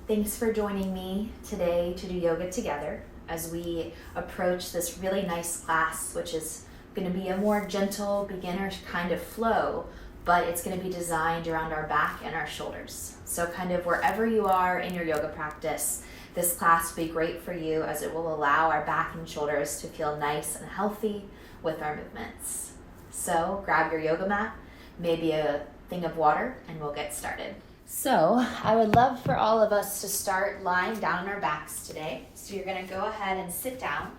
Thanks for joining me today to do yoga together as we approach this really nice class, which is going to be a more gentle beginner kind of flow, but it's going to be designed around our back and our shoulders. So kind of wherever you are in your yoga practice, this class will be great for you as it will allow our back and shoulders to feel nice and healthy with our movements. So grab your yoga mat, maybe a thing of water, and we'll get started. So I would love for all of us to start lying down on our backs today. So you're going to go ahead and sit down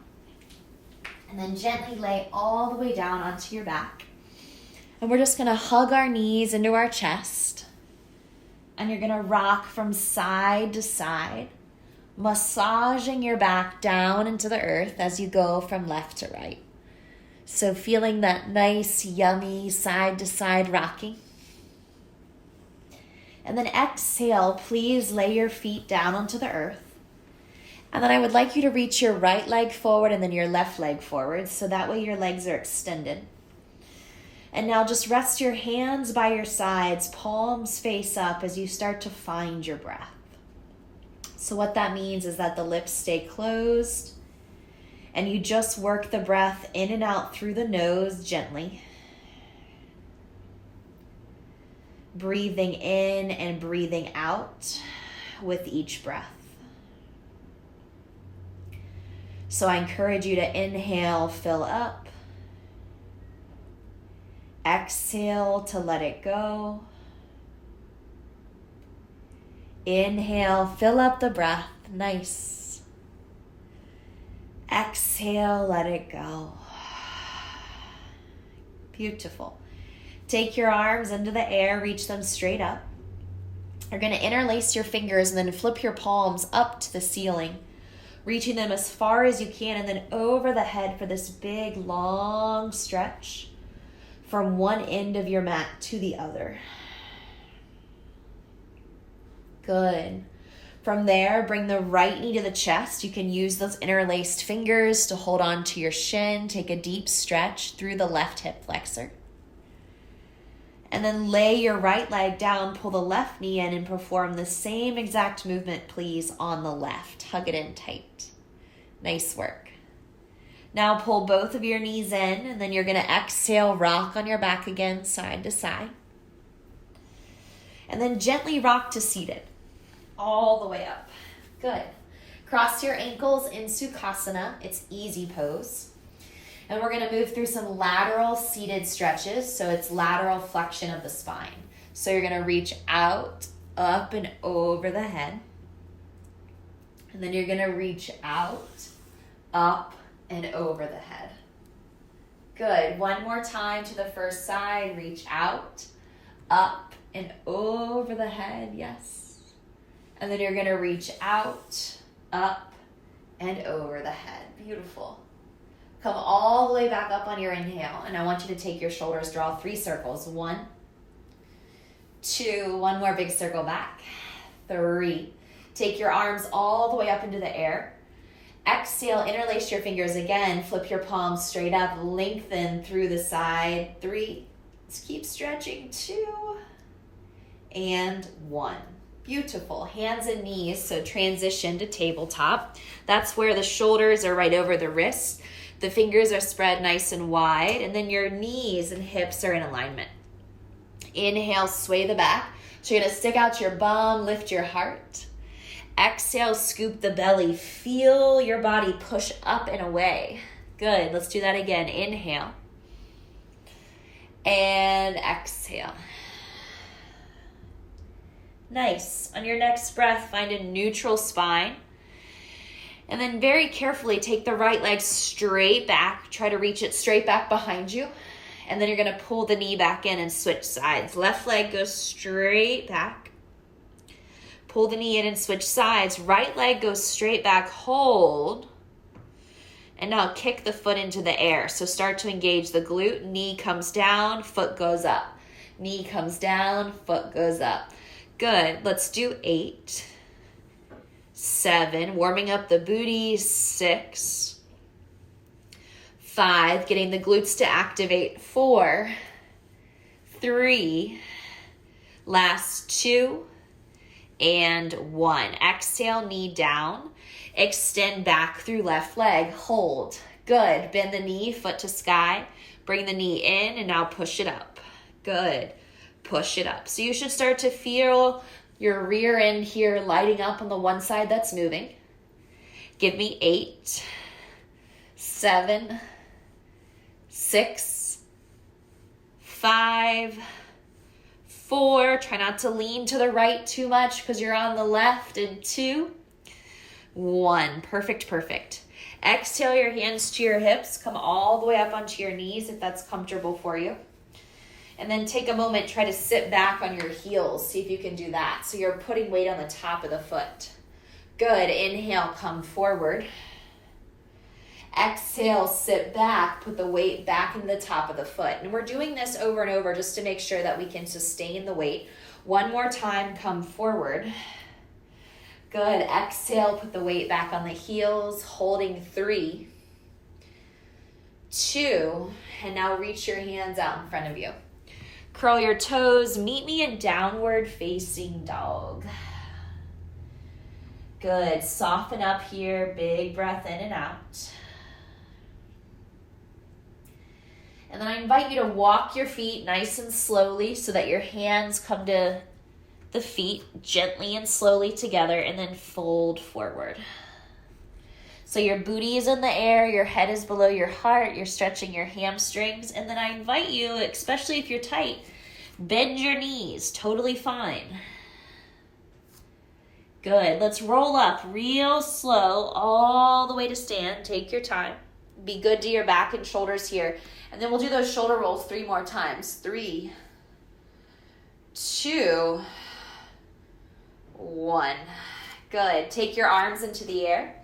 and then gently lay all the way down onto your back. And we're just going to hug our knees into our chest. And you're going to rock from side to side, massaging your back down into the earth as you go from left to right. So feeling that nice, yummy side to side rocking. And then exhale, please lay your feet down onto the earth. And then I would like you to reach your right leg forward and then your left leg forward, so that way your legs are extended. And now just rest your hands by your sides, palms face up as you start to find your breath. So what that means is that the lips stay closed and you just work the breath in and out through the nose gently. Breathing in and breathing out with each breath. So I encourage you to inhale, fill up. Exhale to let it go. Inhale, fill up the breath. Nice. Exhale, let it go. Beautiful. Take your arms into the air, reach them straight up. You're going to interlace your fingers and then flip your palms up to the ceiling, reaching them as far as you can and then over the head for this big, long stretch from one end of your mat to the other. Good. From there, bring the right knee to the chest. You can use those interlaced fingers to hold on to your shin. Take a deep stretch through the left hip flexor. And then lay your right leg down, pull the left knee in, and perform the same exact movement, please, on the left. Hug it in tight. Nice work. Now pull both of your knees in, and then you're going to exhale, rock on your back again, side to side. And then gently rock to seated, all the way up. Good. Cross your ankles in Sukhasana. It's easy pose. And we're going to move through some lateral seated stretches. So it's lateral flexion of the spine. So you're going to reach out, up, and over the head. And then you're going to reach out, up, and over the head. Good. One more time to the first side. Reach out, up, and over the head. Yes. And then you're going to reach out, up, and over the head. Beautiful. Come all the way back up on your inhale. And I want you to take your shoulders, draw 3 circles. 1, 2, one more big circle back. 3. Take your arms all the way up into the air. Exhale, interlace your fingers again. Flip your palms straight up. Lengthen through the side. 3. Let's keep stretching. 2. And 1. Beautiful. Hands and knees. So transition to tabletop. That's where the shoulders are right over the wrists. The fingers are spread nice and wide, and then your knees and hips are in alignment. Inhale, sway the back. So you're going to stick out your bum, lift your heart. Exhale, scoop the belly. Feel your body push up and away. Good. Let's do that again. Inhale. And exhale. Nice. On your next breath, find a neutral spine. And then very carefully take the right leg straight back. Try to reach it straight back behind you. And then you're going to pull the knee back in and switch sides. Left leg goes straight back. Pull the knee in and switch sides. Right leg goes straight back. Hold. And now kick the foot into the air. So start to engage the glute. Knee comes down, foot goes up. Knee comes down, foot goes up. Good. Let's do 8. 7, warming up the booty. 6, 5, getting the glutes to activate. 4, 3, last 2, and 1. Exhale, knee down. Extend back through left leg. Hold. Good. Bend the knee, foot to sky. Bring the knee in and now push it up. Good. Push it up. So you should start to feel your rear end here lighting up on the one side that's moving. Give me 8, 7, 6, 5, 4. Try not to lean to the right too much because you're on the left. And 2, 1. Perfect, perfect. Exhale your hands to your hips. Come all the way up onto your knees if that's comfortable for you. And then take a moment, try to sit back on your heels. See if you can do that. So you're putting weight on the top of the foot. Good. Inhale, come forward. Exhale, sit back. Put the weight back into the top of the foot. And we're doing this over and over just to make sure that we can sustain the weight. One more time, come forward. Good. Exhale, put the weight back on the heels, holding 3, 2, and now reach your hands out in front of you. Curl your toes, meet me in downward facing dog. Good. Soften up here, big breath in and out. And then I invite you to walk your feet nice and slowly so that your hands come to the feet gently and slowly together, and then fold forward. So your booty is in the air, your head is below your heart, you're stretching your hamstrings, and then I invite you, especially if you're tight, bend your knees, totally fine. Good, let's roll up real slow all the way to stand. Take your time. Be good to your back and shoulders here. And then we'll do those shoulder rolls 3 more times. 3, 2, 1. Good. Take your arms into the air.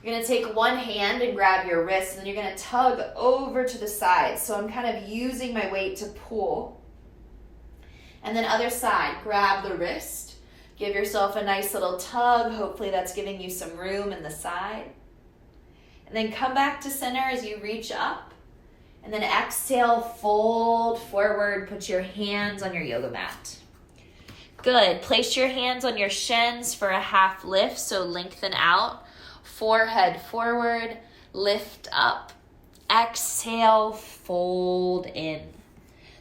You're going to take one hand and grab your wrist, and then you're going to tug over to the side. So I'm kind of using my weight to pull. And then other side, grab the wrist. Give yourself a nice little tug. Hopefully that's giving you some room in the side. And then come back to center as you reach up. And then exhale, fold forward. Put your hands on your yoga mat. Good. Place your hands on your shins for a half lift, so lengthen out. Forehead forward, lift up. Exhale, fold in.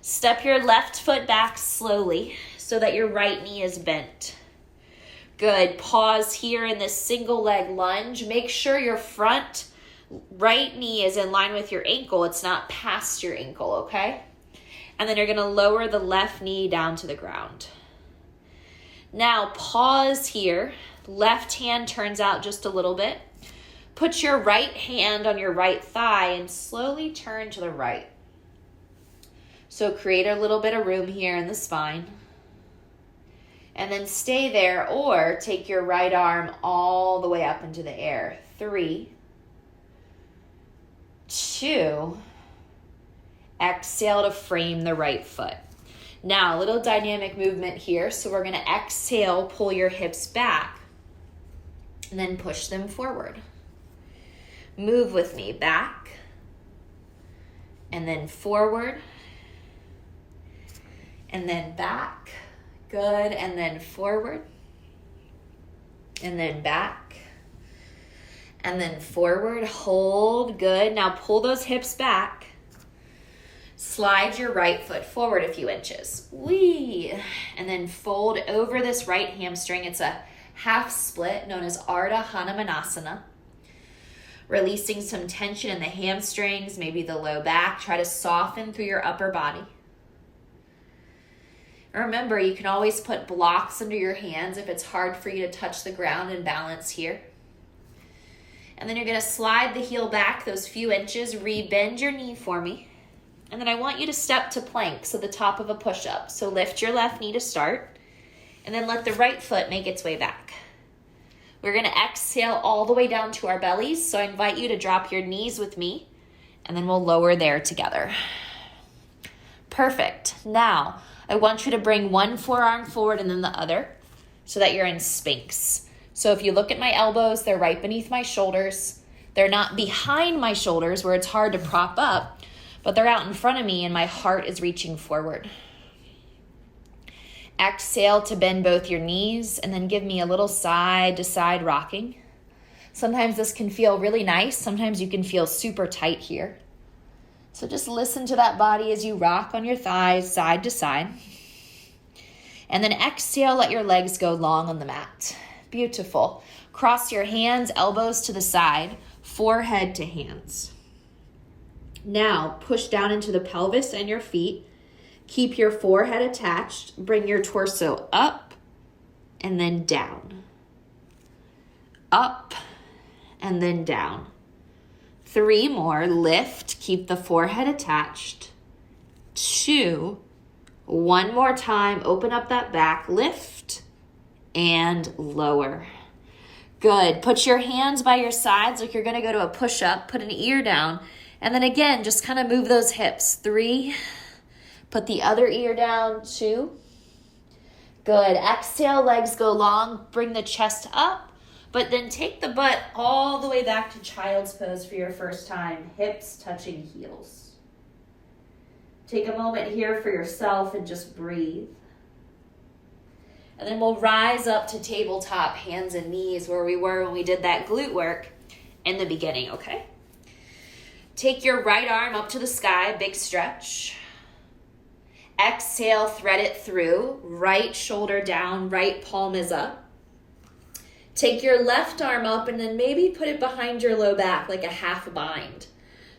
Step your left foot back slowly so that your right knee is bent. Good. Pause here in this single leg lunge. Make sure your front right knee is in line with your ankle. It's not past your ankle, okay? And then you're going to lower the left knee down to the ground. Now pause here. Left hand turns out just a little bit. Put your right hand on your right thigh and slowly turn to the right. So create a little bit of room here in the spine. And then stay there, or take your right arm all the way up into the air. 3, 2, exhale to frame the right foot. Now, a little dynamic movement here. So we're going to exhale, pull your hips back, and then push them forward. Move with me, back, and then forward, and then back. Good, and then forward, and then back, and then forward. Hold, good. Now pull those hips back. Slide your right foot forward a few inches. Whee! And then fold over this right hamstring. It's a half split known as Ardha Hanumanasana. Releasing some tension in the hamstrings, maybe the low back. Try to soften through your upper body. Remember, you can always put blocks under your hands if it's hard for you to touch the ground and balance here. And then you're going to slide the heel back those few inches, re-bend your knee for me. And then I want you to step to plank, so the top of a push-up. So lift your left knee to start, and then let the right foot make its way back. We're going to exhale all the way down to our bellies, so I invite you to drop your knees with me, and then we'll lower there together. Perfect. Now, I want you to bring one forearm forward and then the other so that you're in Sphinx. So if you look at my elbows, they're right beneath my shoulders. They're not behind my shoulders where it's hard to prop up, but they're out in front of me and my heart is reaching forward. Exhale to bend both your knees, and then give me a little side to side rocking. Sometimes this can feel really nice. Sometimes you can feel super tight here. So just listen to that body as you rock on your thighs side to side. And then exhale, let your legs go long on the mat. Beautiful. Cross your hands, elbows to the side, forehead to hands. Now push down into the pelvis and your feet. Keep your forehead attached. Bring your torso up and then down. Up and then down. 3 more. Lift. Keep the forehead attached. 2. 1 more time. Open up that back. Lift and lower. Good. Put your hands by your sides like you're going to go to a push-up. Put an ear down. And then again, just kind of move those hips. 3. Put the other ear down. 2. Good. Exhale, legs go long. Bring the chest up. But then take the butt all the way back to child's pose for your first time. Hips touching heels. Take a moment here for yourself and just breathe. And then we'll rise up to tabletop, hands and knees, where we were when we did that glute work in the beginning, okay? Take your right arm up to the sky, big stretch. Exhale, thread it through. Right shoulder down, right palm is up. Take your left arm up and then maybe put it behind your low back like a half bind.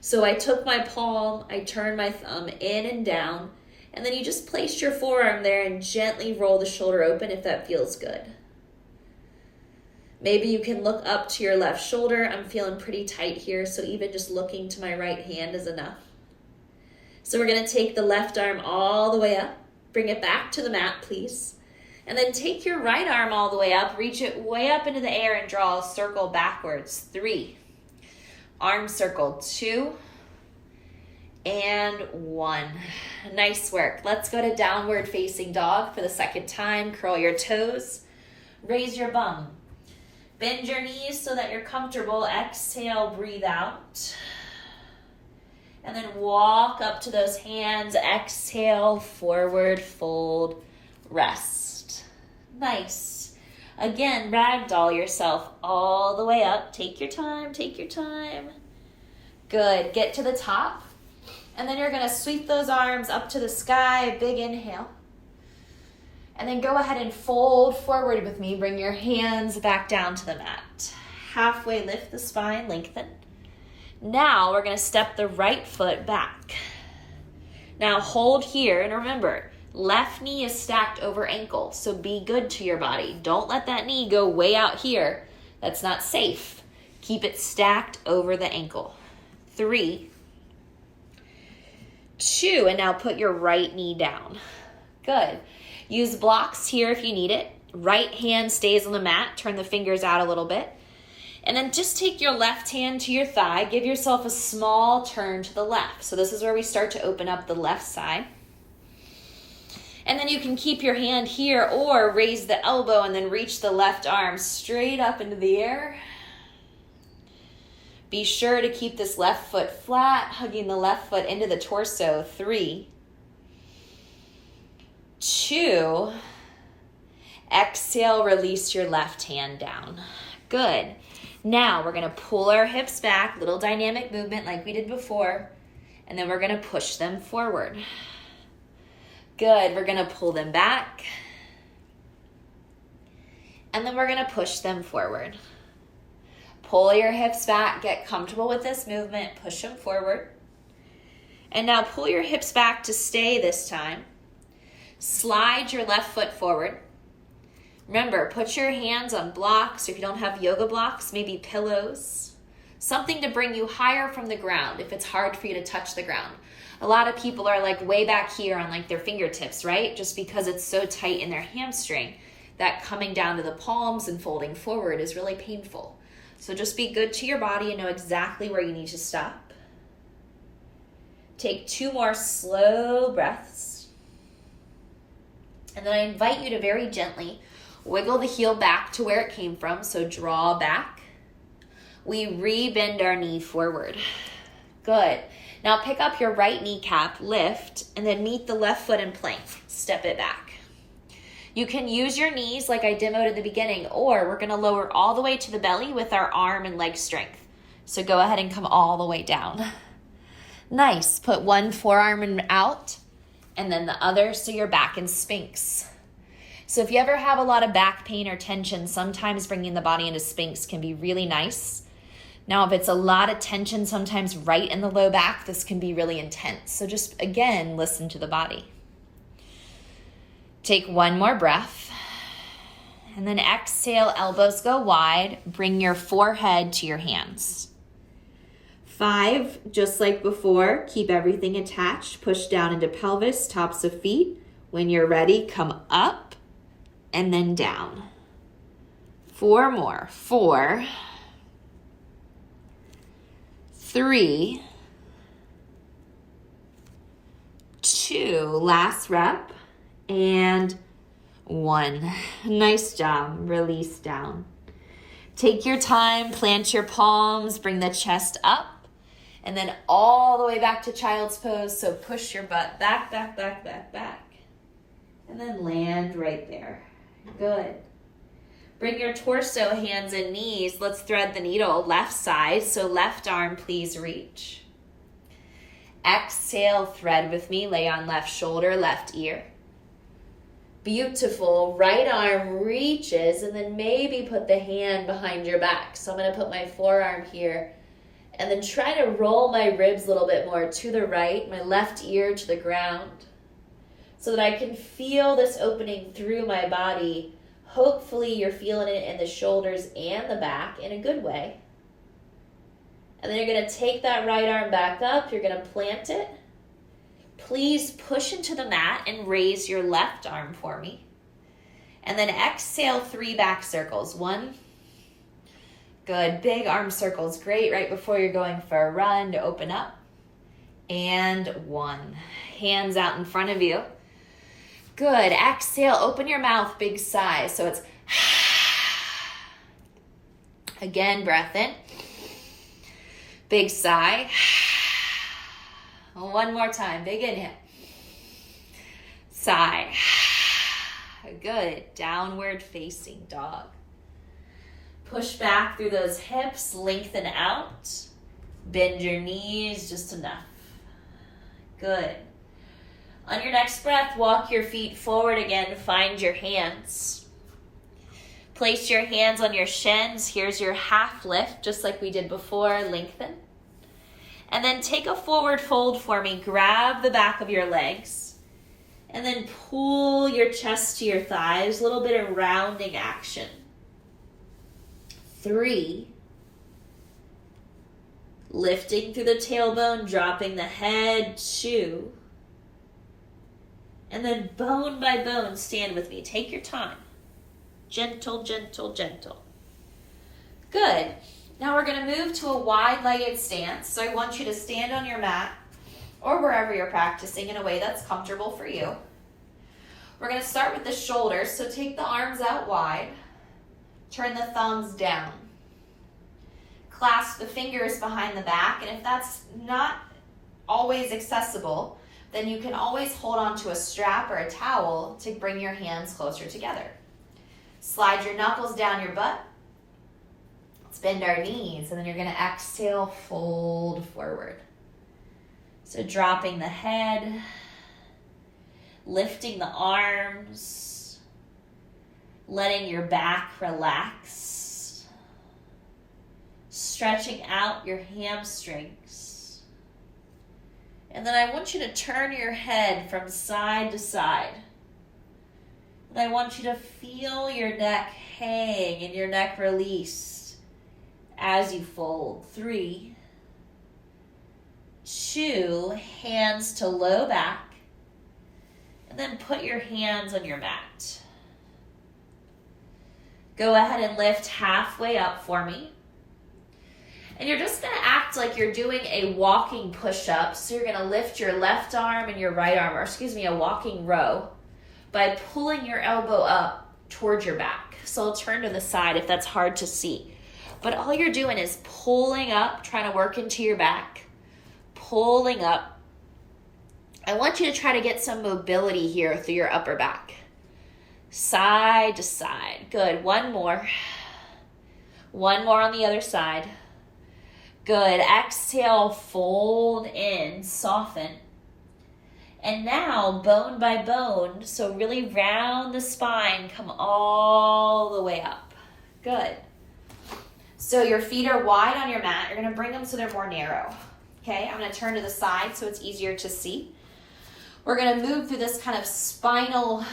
So I took my palm, I turned my thumb in and down, and then you just place your forearm there and gently roll the shoulder open if that feels good. Maybe you can look up to your left shoulder. I'm feeling pretty tight here, so even just looking to my right hand is enough. So we're going to take the left arm all the way up. Bring it back to the mat, please. And then take your right arm all the way up, reach it way up into the air and draw a circle backwards. 3. Arm circle. 2. And 1. Nice work. Let's go to downward facing dog for the second time. Curl your toes. Raise your bum. Bend your knees so that you're comfortable. Exhale, breathe out. And then walk up to those hands. Exhale, forward, fold, rest. Nice. Again, ragdoll yourself all the way up. Take your time, take your time. Good. Get to the top. And then you're going to sweep those arms up to the sky. Big inhale. And then go ahead and fold forward with me. Bring your hands back down to the mat. Halfway lift the spine, lengthen. Now we're going to step the right foot back. Now hold here and remember, left knee is stacked over ankle, so be good to your body. Don't let that knee go way out here. That's not safe. Keep it stacked over the ankle. 3, 2, and now put your right knee down. Good. Use blocks here if you need it. Right hand stays on the mat. Turn the fingers out a little bit. And then just take your left hand to your thigh. Give yourself a small turn to the left. So this is where we start to open up the left side. And then you can keep your hand here or raise the elbow and then reach the left arm straight up into the air. Be sure to keep this left foot flat, hugging the left foot into the torso. 3, 2, exhale, release your left hand down. Good. Now we're going to pull our hips back, little dynamic movement like we did before, and then we're going to push them forward. Good. We're going to pull them back, and then we're going to push them forward. Pull your hips back, get comfortable with this movement, push them forward. And now pull your hips back to stay this time. Slide your left foot forward. Remember, put your hands on blocks, or if you don't have yoga blocks, maybe pillows. Something to bring you higher from the ground if it's hard for you to touch the ground. A lot of people are like way back here on like their fingertips, right? Just because it's so tight in their hamstring that coming down to the palms and folding forward is really painful. So just be good to your body and know exactly where you need to stop. Take 2 more slow breaths. And then I invite you to very gently wiggle the heel back to where it came from. So draw back. We re-bend our knee forward. Good. Now pick up your right kneecap, lift, and then meet the left foot in plank. Step it back. You can use your knees like I demoed in the beginning, or we're going to lower all the way to the belly with our arm and leg strength. So go ahead and come all the way down. Nice. Put one forearm out and then the other so you're back in Sphinx. So if you ever have a lot of back pain or tension, sometimes bringing the body into Sphinx can be really nice. Now, if it's a lot of tension, sometimes right in the low back, this can be really intense. So just, again, listen to the body. Take one more breath. And then exhale, elbows go wide. Bring your forehead to your hands. 5, just like before, keep everything attached. Push down into pelvis, tops of feet. When you're ready, come up and then down. 4 more. 4, 3, 2, last rep, and 1. Nice job. Release down. Take your time, plant your palms, bring the chest up, and then all the way back to child's pose. So push your butt back, back, back, back, back, and then land right there. Good. Bring your torso, hands and knees. Let's thread the needle left side. So left arm, please reach. Exhale, thread with me. Lay on left shoulder, left ear. Beautiful. Right arm reaches, and then maybe put the hand behind your back. So I'm going to put my forearm here and then try to roll my ribs a little bit more to the right, my left ear to the ground, so that I can feel this opening through my body. Hopefully you're feeling it in the shoulders and the back in a good way. And then you're going to take that right arm back up. You're going to plant it. Please push into the mat and raise your left arm for me. And then exhale, 3 back circles. 1. Good. Big arm circles. Great. Right before you're going for a run to open up. And 1. Hands out in front of you. Good. Exhale. Open your mouth. Big sigh. So it's again, breath in. Big sigh. One more time. Big inhale. Sigh. Good. Downward facing dog. Push back through those hips. Lengthen out. Bend your knees just enough. Good. On your next breath, walk your feet forward again. Find your hands. Place your hands on your shins. Here's your half lift, just like we did before. Lengthen. And then take a forward fold for me. Grab the back of your legs. And then pull your chest to your thighs. A little bit of rounding action. 3. Lifting through the tailbone, dropping the head. 2. And then bone by bone, stand with me. Take your time. Gentle, gentle, gentle. Good. Now we're going to move to a wide-legged stance. So I want you to stand on your mat or wherever you're practicing in a way that's comfortable for you. We're going to start with the shoulders. So take the arms out wide. Turn the thumbs down. Clasp the fingers behind the back. And if that's not always accessible, then you can always hold on to a strap or a towel to bring your hands closer together. Slide your knuckles down your butt. Let's bend our knees, and then you're going to exhale, fold forward. So dropping the head, lifting the arms, letting your back relax, stretching out your hamstrings. And then I want you to turn your head from side to side. And I want you to feel your neck hang and your neck release as you fold. 3, 2, hands to low back. And then put your hands on your mat. Go ahead and lift halfway up for me. And you're just going to act like you're doing a walking push-up. So you're going to lift your left arm and your right arm, or a walking row, by pulling your elbow up towards your back. So I'll turn to the side if that's hard to see. But all you're doing is pulling up, trying to work into your back, pulling up. I want you to try to get some mobility here through your upper back. Side to side. Good. One more. One more on the other side. Good. Exhale, fold in, soften. And now, bone by bone, so really round the spine, come all the way up. Good. So your feet are wide on your mat. You're going to bring them so they're more narrow. Okay, I'm going to turn to the side so it's easier to see. We're going to move through this kind of spinal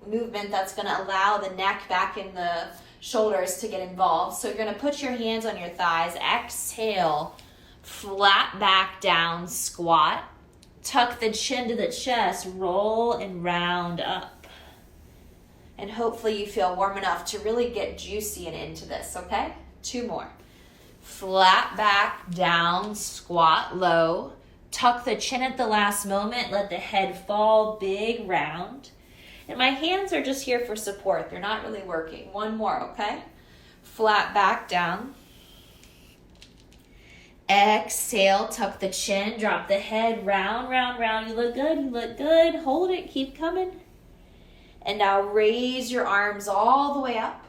movement that's going to allow the neck back and the shoulders to get involved. So you're going to put your hands on your thighs. Exhale, flat back down, squat. Tuck the chin to the chest, roll and round up. And hopefully you feel warm enough to really get juicy and into this, okay? 2 more. Flat back down, squat low. Tuck the chin at the last moment, let the head fall, big round. And my hands are just here for support. They're not really working. 1 more, okay? Flat back down. Exhale, tuck the chin, drop the head, round, round, round. You look good, you look good. Hold it, keep coming. And now raise your arms all the way up.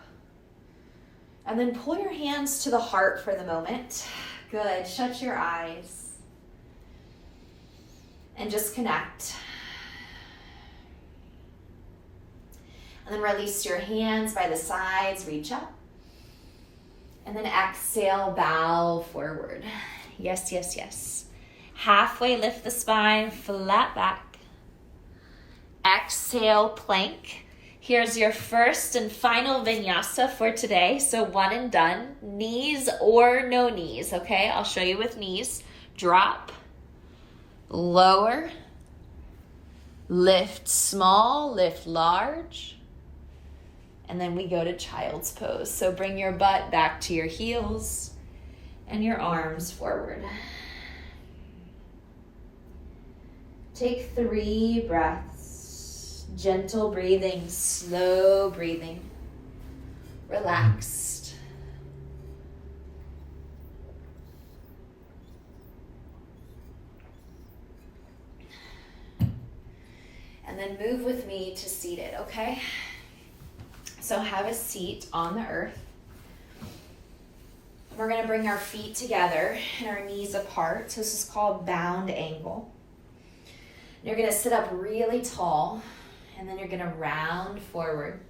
And then pull your hands to the heart for the moment. Good, shut your eyes. And just connect. And then release your hands by the sides, reach up. And then exhale, bow forward. Yes, yes, yes. Halfway lift the spine, flat back. Exhale, plank. Here's your first and final vinyasa for today. So 1 and done. Knees or no knees, okay? I'll show you with knees. Drop, lower, lift small, lift large. And then we go to child's pose. So bring your butt back to your heels and your arms forward. Take 3 breaths. Gentle breathing, slow breathing. Relaxed. And then move with me to seated, okay? So have a seat on the earth. We're going to bring our feet together and our knees apart. So this is called bound angle. You're going to sit up really tall, and then you're going to round forward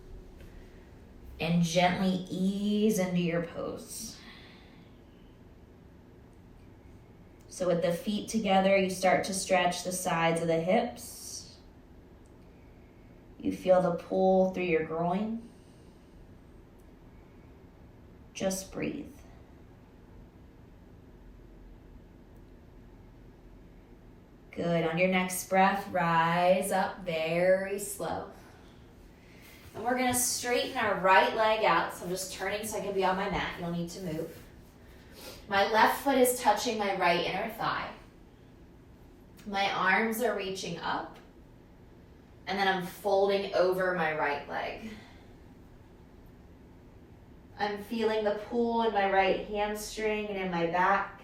and gently ease into your pose. So with the feet together, you start to stretch the sides of the hips. You feel the pull through your groin. Just breathe. Good. On your next breath, rise up very slow. And we're going to straighten our right leg out. So I'm just turning so I can be on my mat. You don't need to move. My left foot is touching my right inner thigh. My arms are reaching up. And then I'm folding over my right leg. I'm feeling the pull in my right hamstring and in my back.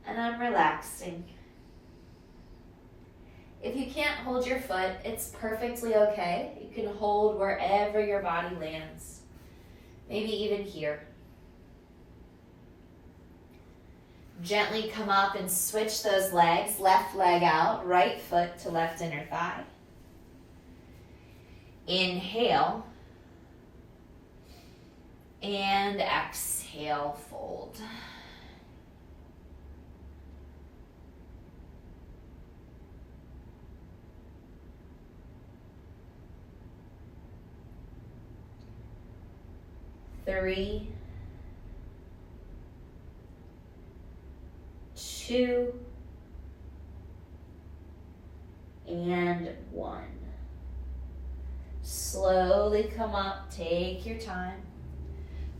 And I'm relaxing. If you can't hold your foot, it's perfectly okay. You can hold wherever your body lands. Maybe even here. Gently come up and switch those legs. Left leg out, right foot to left inner thigh. Inhale. And exhale, fold. Three, 2, and 1. Slowly come up, take your time.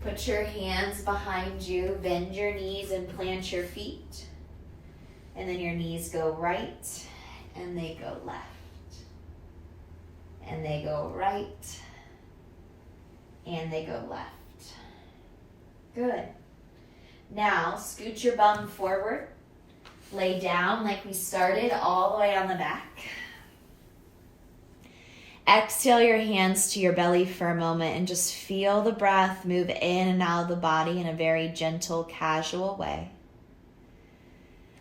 Put your hands behind you, bend your knees and plant your feet. And then your knees go right and they go left. And they go right and they go left. Good. Now, scoot your bum forward. Lay down like we started, all the way on the back. Exhale your hands to your belly for a moment and just feel the breath move in and out of the body in a very gentle, casual way.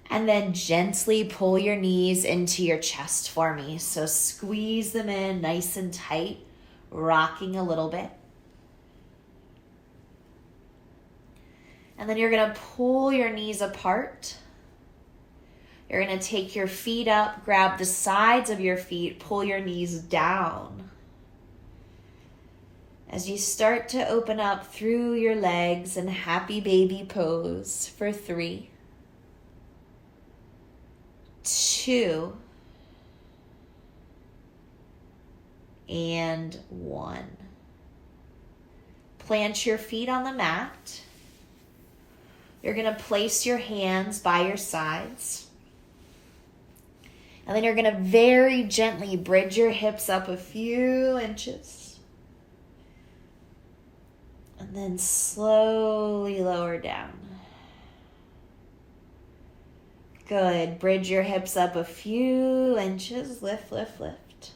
And then gently pull your knees into your chest for me. So squeeze them in nice and tight, rocking a little bit. And then you're going to pull your knees apart. You're going to take your feet up, grab the sides of your feet, pull your knees down. As you start to open up through your legs in happy baby pose for 3, 2, and 1. Plant your feet on the mat. You're going to place your hands by your sides. And then you're going to very gently bridge your hips up a few inches. And then slowly lower down. Good. Bridge your hips up a few inches. Lift, lift, lift.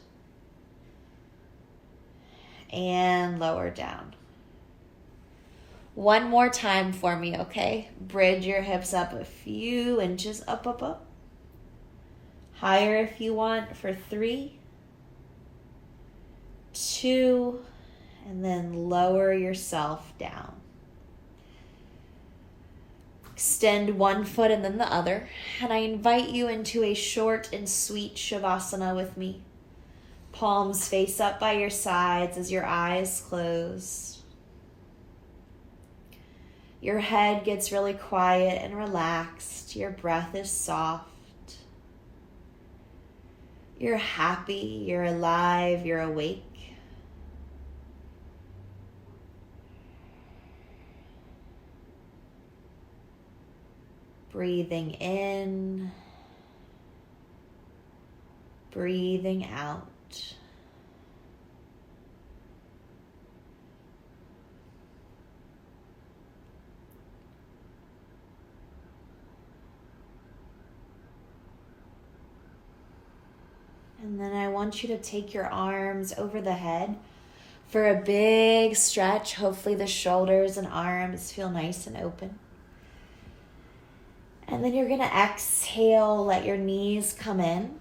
And lower down. One more time for me, okay? Bridge your hips up a few inches. Up, up, up. Higher if you want for 3, 2, and then lower yourself down. Extend one foot and then the other. And I invite you into a short and sweet Shavasana with me. Palms face up by your sides as your eyes close. Your head gets really quiet and relaxed. Your breath is soft. You're happy, you're alive, you're awake. Breathing in, breathing out. And then I want you to take your arms over the head for a big stretch. Hopefully the shoulders and arms feel nice and open. And then you're going to exhale, let your knees come in.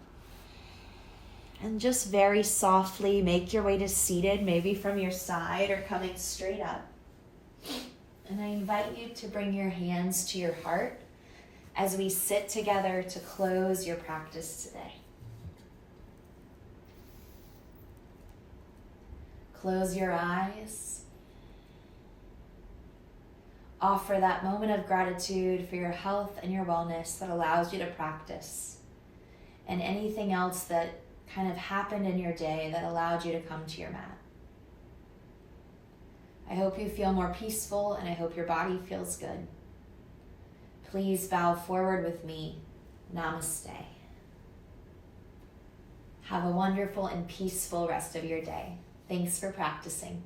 And just very softly make your way to seated, maybe from your side or coming straight up. And I invite you to bring your hands to your heart as we sit together to close your practice today. Close your eyes. Offer that moment of gratitude for your health and your wellness that allows you to practice, and anything else that kind of happened in your day that allowed you to come to your mat. I hope you feel more peaceful, and I hope your body feels good. Please bow forward with me. Namaste. Have a wonderful and peaceful rest of your day. Thanks for practicing.